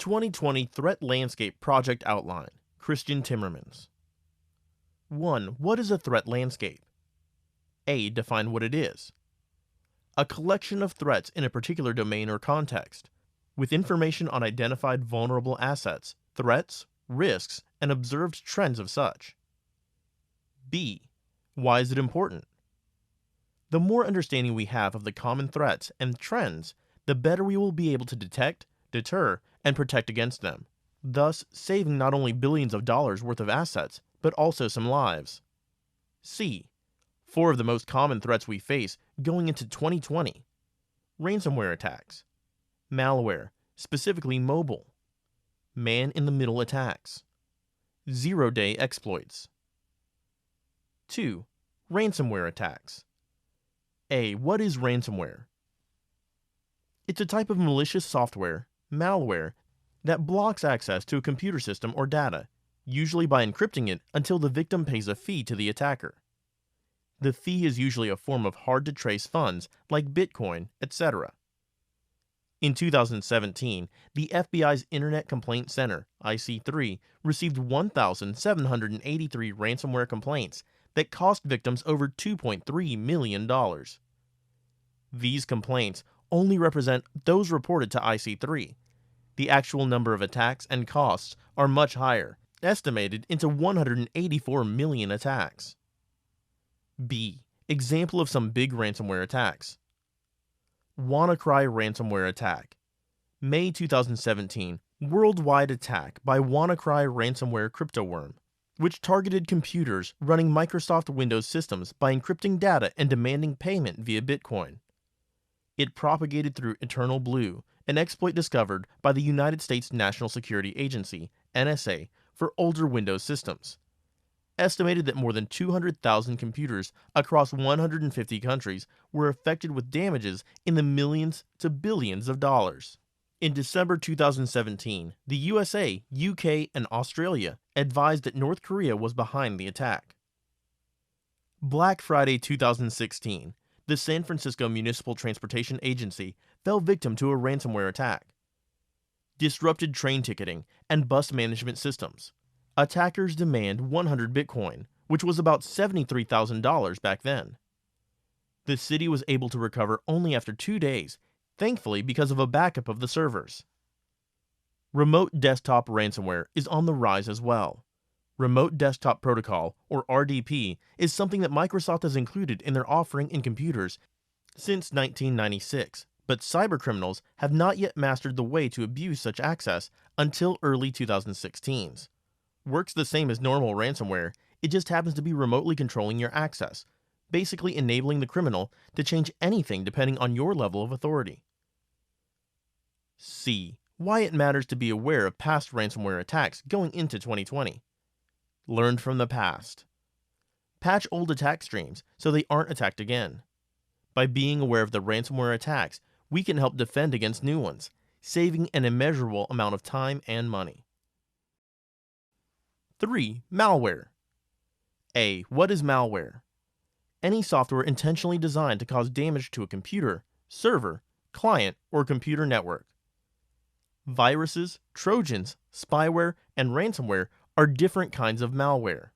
2020 Threat Landscape Project Outline, Christian Timmermans. 1. What is a threat landscape? A. Define what it is. A collection of threats in a particular domain or context, with information on identified vulnerable assets, threats, risks, and observed trends of such. B. Why is it important? The more understanding we have of the common threats and trends, the better we will be able to detect, deter, and protect against them, thus saving not only billions of dollars worth of assets, but also some lives. C. 4 of the most common threats we face going into 2020. Ransomware attacks. Malware, specifically mobile. Man-in-the-middle attacks. Zero-day exploits. 2. Ransomware attacks. A. What is ransomware? It's a type of malicious software, malware, that blocks access to a computer system or data, usually by encrypting it until the victim pays a fee to the attacker. The fee is usually a form of hard-to-trace funds like Bitcoin, etc. In 2017, the FBI's Internet Complaint Center, IC3, received 1,783 ransomware complaints that cost victims over $2.3 million. These complaints only represent those reported to IC3. The actual number of attacks and costs are much higher, estimated into 184 million attacks. B. Example of some big ransomware attacks. WannaCry ransomware attack. May 2017, worldwide attack by WannaCry ransomware cryptoworm, which targeted computers running Microsoft Windows systems by encrypting data and demanding payment via Bitcoin. It propagated through Eternal Blue, an exploit discovered by the United States National Security Agency, NSA, for older Windows systems. Estimated that more than 200,000 computers across 150 countries were affected with damages in the millions to billions of dollars. In December 2017, the USA, UK, and Australia advised that North Korea was behind the attack. Black Friday 2016, the San Francisco Municipal Transportation Agency fell victim to a ransomware attack. Disrupted train ticketing and bus management systems. Attackers demand 100 Bitcoin, which was about $73,000 back then. The city was able to recover only after 2 days, thankfully because of a backup of the servers. Remote desktop ransomware is on the rise as well. Remote Desktop Protocol, or RDP, is something that Microsoft has included in their offering in computers since 1996, but cybercriminals have not yet mastered the way to abuse such access until early 2016s. Works the same as normal ransomware, it just happens to be remotely controlling your access, basically enabling the criminal to change anything depending on your level of authority. C. Why it matters to be aware of past ransomware attacks going into 2020. Learned from the past. Patch old attack streams so they aren't attacked again. By being aware of the ransomware attacks, we can help defend against new ones, saving an immeasurable amount of time and money. 3. Malware. A. What is malware? Any software intentionally designed to cause damage to a computer, server, client, or computer network. Viruses, trojans, spyware, and ransomware are different kinds of malware.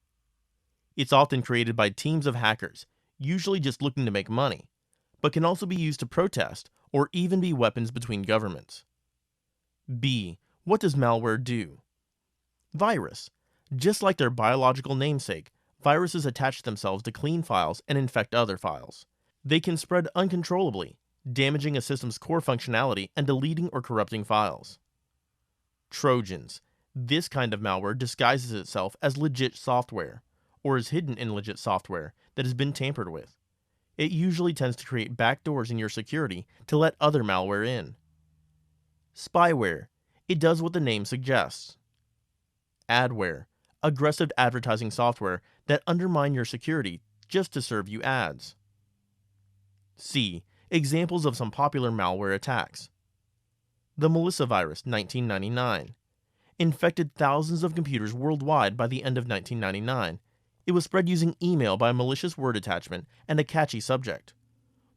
It's often created by teams of hackers, usually just looking to make money, but can also be used to protest or even be weapons between governments. B. What does malware do? Virus. Just like their biological namesake, viruses attach themselves to clean files and infect other files. They can spread uncontrollably, damaging a system's core functionality and deleting or corrupting files. Trojans. This kind of malware disguises itself as legit software, or is hidden in legit software that has been tampered with. It usually tends to create backdoors in your security to let other malware in. Spyware. It does what the name suggests. Adware. Aggressive advertising software that undermine your security just to serve you ads. C. Examples of some popular malware attacks. The Melissa virus, 1999. Infected thousands of computers worldwide by the end of 1999. It was spread using email by a malicious word attachment and a catchy subject.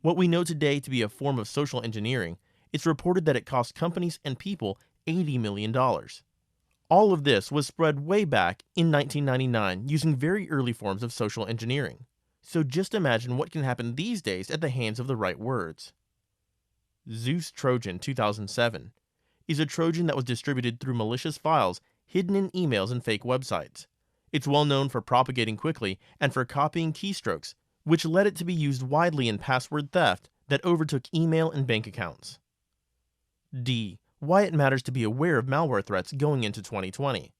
What we know today to be a form of social engineering, it's reported that it cost companies and people $80 million. All of this was spread way back in 1999 using very early forms of social engineering. So just imagine what can happen these days at the hands of the right words. Zeus Trojan 2007 is a Trojan that was distributed through malicious files hidden in emails and fake websites. It's well known for propagating quickly and for copying keystrokes, which led it to be used widely in password theft that overtook email and bank accounts. D. Why it matters to be aware of malware threats going into 2020.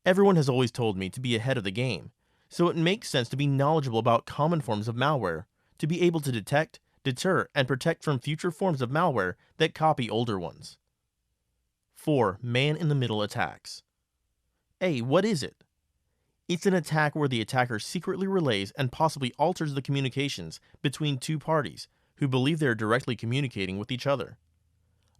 Everyone has always told me to be ahead of the game, so it makes sense to be knowledgeable about common forms of malware, to be able to detect, deter, and protect from future forms of malware that copy older ones. 4. Man-in-the-middle attacks. A. What is it? It's an attack where the attacker secretly relays and possibly alters the communications between two parties who believe they are directly communicating with each other.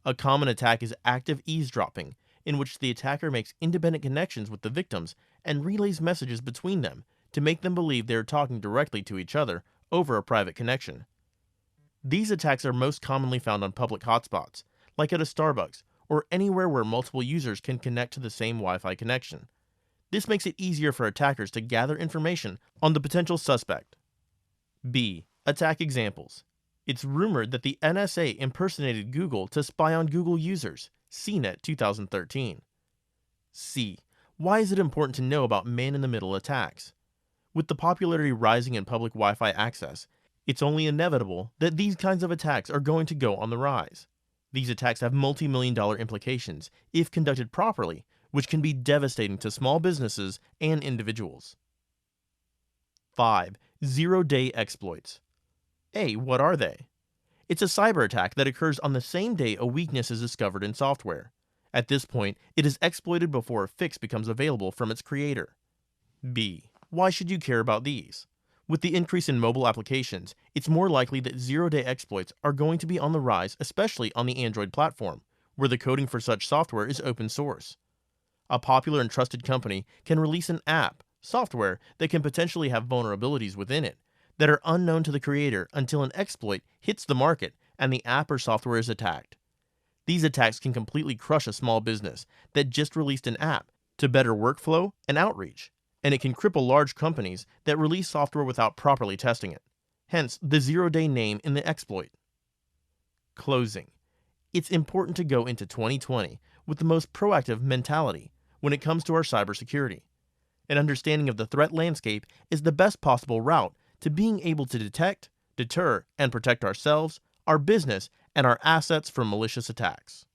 A common attack is active eavesdropping, in which the attacker makes independent connections with the victims and relays messages between them to make them believe they are talking directly to each other over a private connection. These attacks are most commonly found on public hotspots, like at a Starbucks or anywhere where multiple users can connect to the same Wi-Fi connection. This makes it easier for attackers to gather information on the potential suspect. B. Attack examples. It's rumored that the NSA impersonated Google to spy on Google users, CNET 2013. C. Why is it important to know about man-in-the-middle attacks? With the popularity rising in public Wi-Fi access, it's only inevitable that these kinds of attacks are going to go on the rise. These attacks have multi-million-dollar implications if conducted properly, which can be devastating to small businesses and individuals. 5. Zero-day exploits. A. What are they? It's a cyber attack that occurs on the same day a weakness is discovered in software. At this point, it is exploited before a fix becomes available from its creator. B. Why should you care about these? With the increase in mobile applications, it's more likely that zero-day exploits are going to be on the rise, especially on the Android platform, where the coding for such software is open source. A popular and trusted company can release an app, software that can potentially have vulnerabilities within it that are unknown to the creator until an exploit hits the market and the app or software is attacked. These attacks can completely crush a small business that just released an app to better workflow and outreach, and it can cripple large companies that release software without properly testing it. Hence, the zero-day name in the exploit. Closing. It's important to go into 2020 with the most proactive mentality when it comes to our cybersecurity. An understanding of the threat landscape is the best possible route to being able to detect, deter, and protect ourselves, our business, and our assets from malicious attacks.